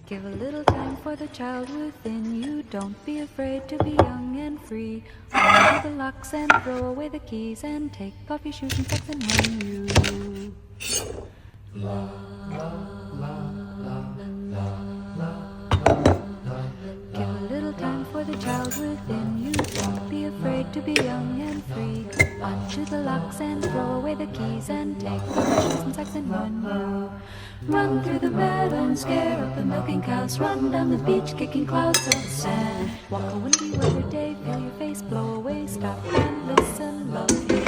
Give a little time for the child within you. Don't be afraid to be young and free. Undo the locks and throw away the keys, and take off your shoes and socks and run you. Give a little time for the child within you. Don't be afraid to be young and free. Undo the locks and throw away the keys, and take off your shoes and socks and run you. Run through the meadow and scare up the milking cows. Run down the beach kicking clouds of sand. Walk a windy weather day, feel your face blow away. Stop and listen, love you.